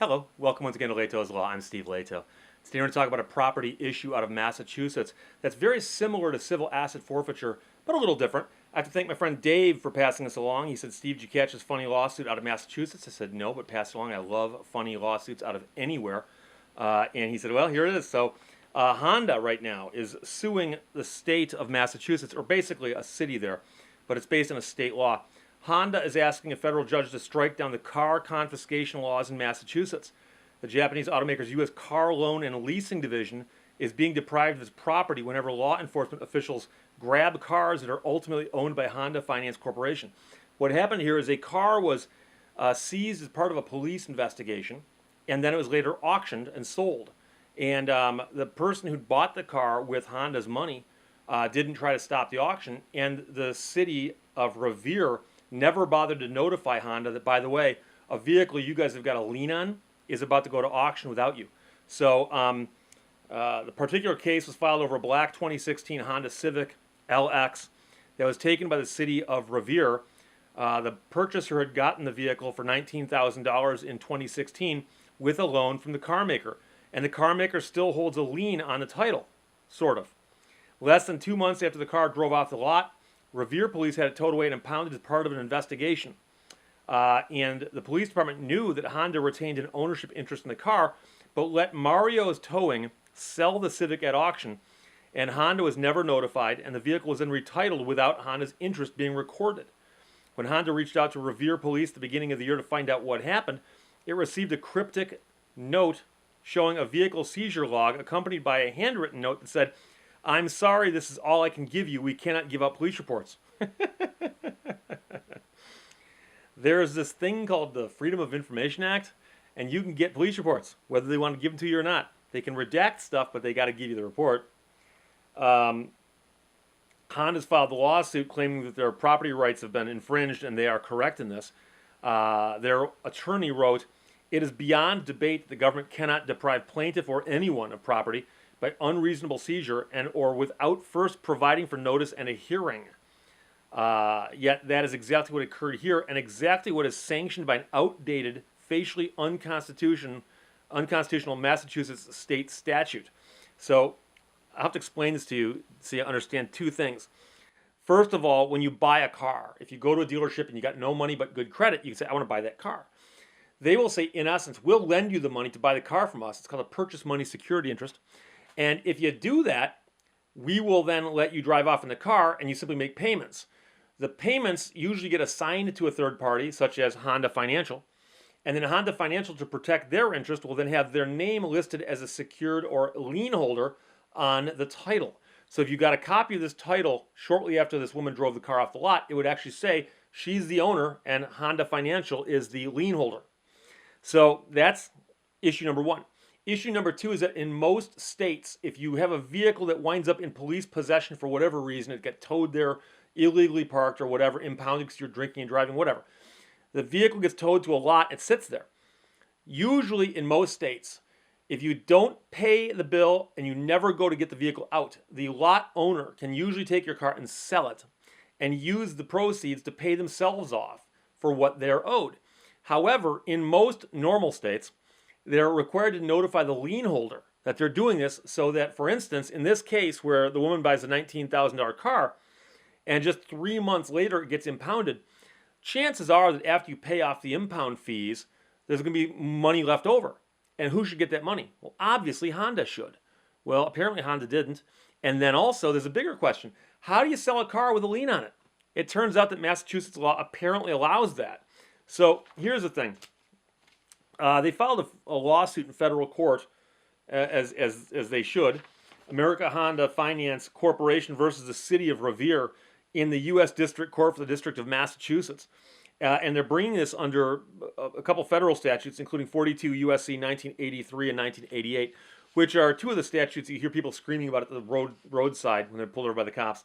Hello, welcome once again to Lehto's Law. I'm Steve Lehto. Today we're going to talk about a property issue out of Massachusetts that's very similar to civil asset forfeiture, but a little different. I have to thank my friend Dave for passing this along. He said, Steve, did you catch this funny lawsuit out of Massachusetts? I said, no, but pass it along. I love funny lawsuits out of anywhere. And he said, well, here it is. So Honda right now is suing the state of Massachusetts, or basically a city there, but it's based on a state law. Honda is asking a federal judge to strike down the car confiscation laws in Massachusetts. The Japanese automaker's U.S. Car Loan and Leasing Division is being deprived of its property whenever law enforcement officials grab cars that are ultimately owned by Honda Finance Corporation. What happened here is a car was seized as part of a police investigation, and then it was later auctioned and sold. And the person who bought the car with Honda's money didn't try to stop the auction, and the city of Revere never bothered to notify Honda that, by the way, a vehicle you guys have got a lien on is about to go to auction without you. So the particular case was filed over a black 2016 Honda Civic LX that was taken by the city of Revere. The purchaser had gotten the vehicle for $19,000 in 2016 with a loan from the car maker. And the car maker still holds a lien on the title, sort of. Less than 2 months after the car drove off the lot, Revere police had it towed away and impounded as part of an investigation. And the police department knew that Honda retained an ownership interest in the car, but let Mario's Towing sell the Civic at auction, and Honda was never notified, and the vehicle was then retitled without Honda's interest being recorded. When Honda reached out to Revere police at the beginning of the year to find out what happened, it received a cryptic note showing a vehicle seizure log accompanied by a handwritten note that said, "I'm sorry, this is all I can give you. We cannot give out police reports." There's this thing called the Freedom of Information Act, and you can get police reports, whether they want to give them to you or not. They can redact stuff, but they got to give you the report. Honda's filed the lawsuit claiming that their property rights have been infringed, and they are correct in this. Their attorney wrote, "It is beyond debate that the government cannot deprive plaintiff or anyone of property by unreasonable seizure and or without first providing for notice and a hearing." Yet that is exactly what occurred here, and exactly what is sanctioned by an outdated, facially unconstitutional Massachusetts state statute. So I'll have to explain this to you so you understand two things. First of all, when you buy a car, if you go to a dealership and you got no money but good credit, you can say, I want to buy that car. They will say, in essence, we'll lend you the money to buy the car from us. It's called a purchase money security interest. And if you do that, we will then let you drive off in the car and you simply make payments. The payments usually get assigned to a third party, such as Honda Financial. And then Honda Financial, to protect their interest, will then have their name listed as a secured or lien holder on the title. So if you got a copy of this title shortly after this woman drove the car off the lot, it would actually say she's the owner and Honda Financial is the lien holder. So that's issue number one. Issue number two is that in most states, if you have a vehicle that winds up in police possession for whatever reason, it got towed there, illegally parked or whatever, impounded because you're drinking and driving, whatever. The vehicle gets towed to a lot, it sits there. Usually in most states, if you don't pay the bill and you never go to get the vehicle out, the lot owner can usually take your car and sell it and use the proceeds to pay themselves off for what they're owed. However, in most normal states, they're required to notify the lien holder that they're doing this so that, for instance, in this case where the woman buys a $19,000 car and just 3 months later it gets impounded, chances are that after you pay off the impound fees, there's going to be money left over. And who should get that money? Well, obviously Honda should. Well, apparently Honda didn't. And then also there's a bigger question. How do you sell a car with a lien on it? It turns out that Massachusetts law apparently allows that. So here's the thing. They filed a lawsuit in federal court, as they should. America Honda Finance Corporation versus the city of Revere in the U.S. District Court for the District of Massachusetts. And they're bringing this under a couple federal statutes, including 42 U.S.C. 1983 and 1988, which are two of the statutes you hear people screaming about at the roadside when they're pulled over by the cops.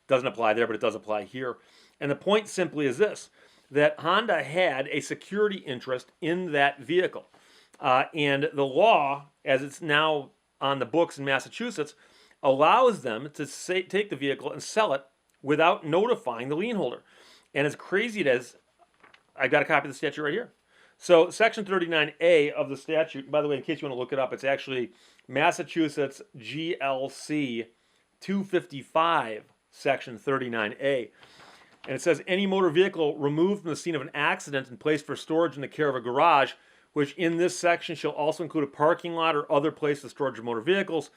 Doesn't apply there, but it does apply here. And the point simply is this, that Honda had a security interest in that vehicle. And the law, as it's now on the books in Massachusetts, allows them to take the vehicle and sell it without notifying the lien holder. And as crazy as I've got a copy of the statute right here. So Section 39A of the statute, by the way, in case you want to look it up, it's actually Massachusetts GLC 255, Section 39A. And it says any motor vehicle removed from the scene of an accident and placed for storage in the care of a garage, which in this section shall also include a parking lot or other place of storage of motor vehicles,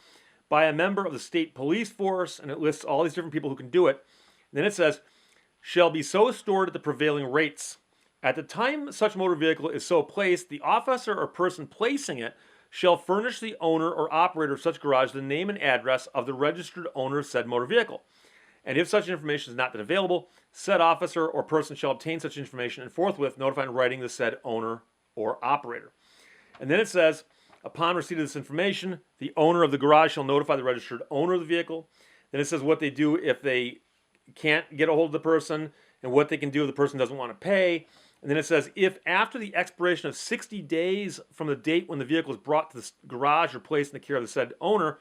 by a member of the state police force, and it lists all these different people who can do it. And then it says, shall be so stored at the prevailing rates. At the time such motor vehicle is so placed, the officer or person placing it shall furnish the owner or operator of such garage the name and address of the registered owner of said motor vehicle. And if such information is not then available, said officer or person shall obtain such information and forthwith notify in writing the said owner or operator. And then it says, upon receipt of this information, the owner of the garage shall notify the registered owner of the vehicle. Then it says what they do if they can't get a hold of the person and what they can do if the person doesn't want to pay. And then it says if after the expiration of 60 days from the date when the vehicle is brought to the garage or placed in the care of the said owner,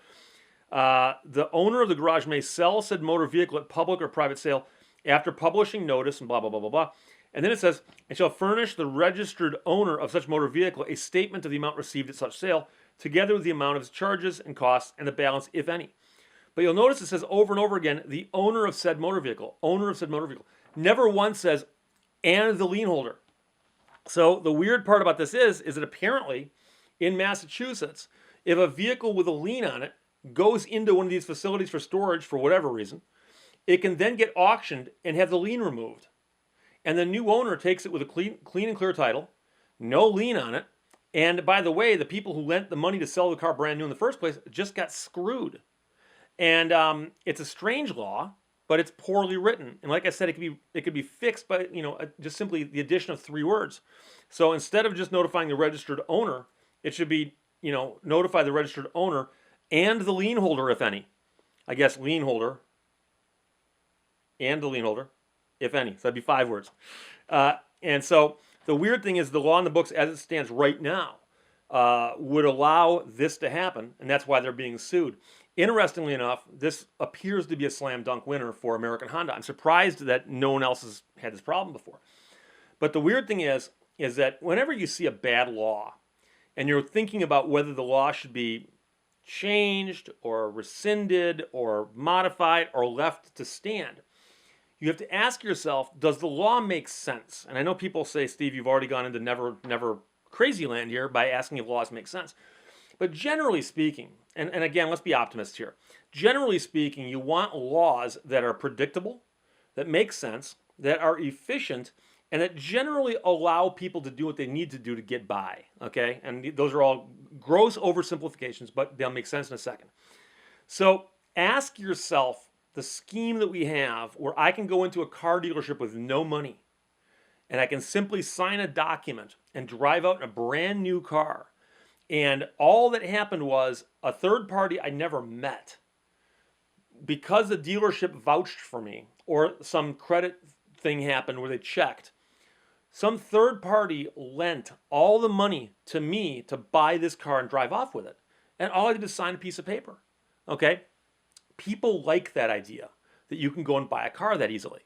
the owner of the garage may sell said motor vehicle at public or private sale after publishing notice and blah, blah, blah, blah, blah. And then it says, and shall furnish the registered owner of such motor vehicle a statement of the amount received at such sale, together with the amount of its charges and costs and the balance, if any. But you'll notice it says over and over again, the owner of said motor vehicle, owner of said motor vehicle. Never once says, and the lien holder. So the weird part about this is that apparently in Massachusetts, if a vehicle with a lien on it goes into one of these facilities for storage for whatever reason, it can then get auctioned and have the lien removed. And the new owner takes it with a clean and clear title, no lien on it. And by the way, the people who lent the money to sell the car brand new in the first place just got screwed. And it's a strange law, but it's poorly written. And like I said, it could be fixed by just simply the addition of 3 words. So instead of just notifying the registered owner, it should be notify the registered owner and the lien holder, if any. I guess lien holder and the lien holder, if any. So that'd be 5 words. And so the weird thing is the law in the books as it stands right now would allow this to happen, and that's why they're being sued. Interestingly enough, this appears to be a slam dunk winner for American Honda. I'm surprised that no one else has had this problem before. But the weird thing is that whenever you see a bad law and you're thinking about whether the law should be changed or rescinded or modified or left to stand, you have to ask yourself, does the law make sense? And I know people say, Steve, you've already gone into never crazy land here by asking if laws make sense. But generally speaking, and again, let's be optimists here. Generally speaking, you want laws that are predictable, that make sense, that are efficient, and that generally allow people to do what they need to do to get by, okay? And those are all gross oversimplifications, but they'll make sense in a second. So ask yourself the scheme that we have where I can go into a car dealership with no money and I can simply sign a document and drive out in a brand new car. And all that happened was a third party I never met, because the dealership vouched for me or some credit thing happened where they checked, some third party lent all the money to me to buy this car and drive off with it. And all I did is sign a piece of paper. Okay? People like that idea that you can go and buy a car that easily,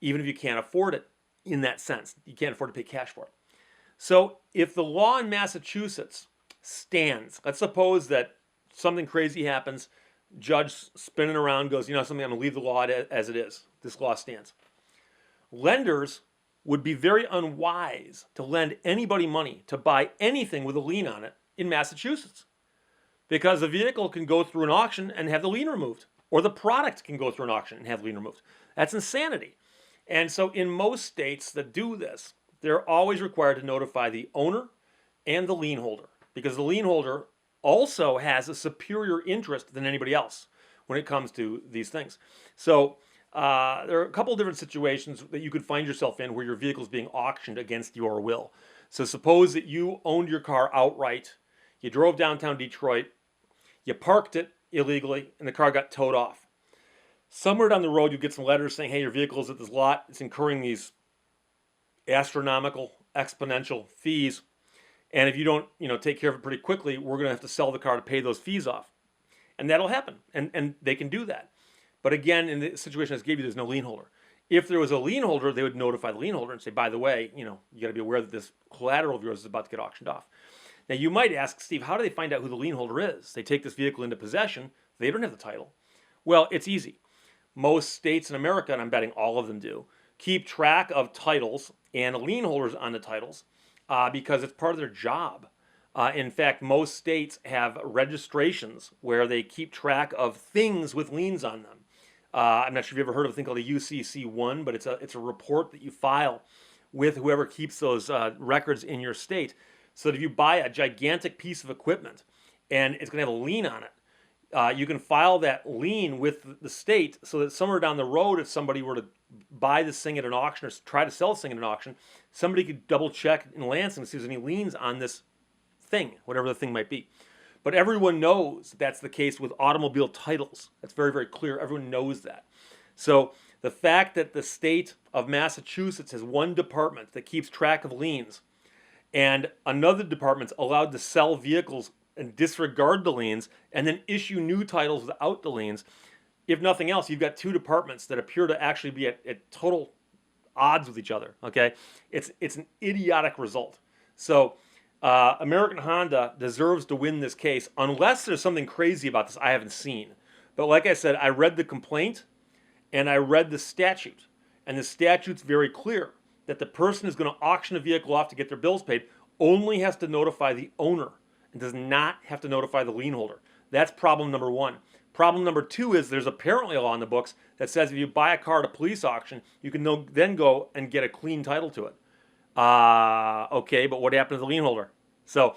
even if you can't afford it in that sense. You can't afford to pay cash for it. So if the law in Massachusetts stands, let's suppose that something crazy happens, judge spinning around goes, something, I'm going to leave the law as it is. This law stands. Lenders would be very unwise to lend anybody money to buy anything with a lien on it in Massachusetts, because the vehicle can go through an auction and have the lien removed, or the product can go through an auction and have the lien removed. That's insanity. And so in most states that do this, they're always required to notify the owner and the lien holder, because the lien holder also has a superior interest than anybody else when it comes to these things. So there are a couple of different situations that you could find yourself in where your vehicle is being auctioned against your will. So suppose that you owned your car outright, you drove downtown Detroit, you parked it illegally, and the car got towed off. Somewhere down the road, you get some letters saying, hey, your vehicle is at this lot, it's incurring these astronomical, exponential fees, and if you don't, take care of it pretty quickly, we're going to have to sell the car to pay those fees off. And that'll happen, and they can do that. But again, in the situation I just gave you, there's no lien holder. If there was a lien holder, they would notify the lien holder and say, by the way, you got to be aware that this collateral of yours is about to get auctioned off. Now, you might ask, Steve, how do they find out who the lien holder is? They take this vehicle into possession. They don't have the title. Well, it's easy. Most states in America, and I'm betting all of them do, keep track of titles and lien holders on the titles because it's part of their job. In fact, most states have registrations where they keep track of things with liens on them. I'm not sure if you've ever heard of a thing called a UCC1, but it's a report that you file with whoever keeps those records in your state. So that if you buy a gigantic piece of equipment and it's going to have a lien on it, you can file that lien with the state so that somewhere down the road, if somebody were to buy this thing at an auction or try to sell this thing at an auction, somebody could double check in Lansing to see if there's any liens on this thing, whatever the thing might be. But everyone knows that's the case with automobile titles. That's very, very clear. Everyone knows that. So the fact that the state of Massachusetts has one department that keeps track of liens and another department's allowed to sell vehicles and disregard the liens and then issue new titles without the liens, if nothing else, you've got two departments that appear to actually be at total odds with each other. Okay, it's an idiotic result. So American Honda deserves to win this case unless there's something crazy about this I haven't seen. But like I said, I read the complaint and I read the statute, and the statute's very clear that the person who's going to auction a vehicle off to get their bills paid only has to notify the owner and does not have to notify the lien holder. That's problem number one. Problem number two is there's apparently a law in the books that says if you buy a car at a police auction, you can then go and get a clean title to it. Okay, but what happened to the lien holder? So,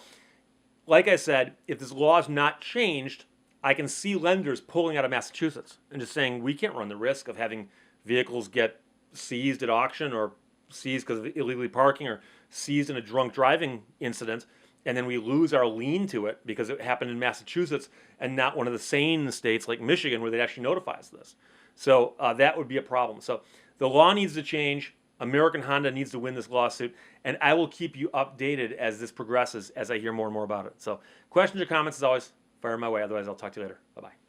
like I said, if this law is not changed, I can see lenders pulling out of Massachusetts and just saying we can't run the risk of having vehicles get seized at auction or seized because of illegally parking or seized in a drunk driving incident, and then we lose our lien to it because it happened in Massachusetts and not one of the sane states like Michigan where they actually notify us this. So that would be a problem. So the law needs to change. American Honda needs to win this lawsuit, and I will keep you updated as this progresses as I hear more and more about it. So questions or comments, as always, fire my way. Otherwise, I'll talk to you later. Bye-bye.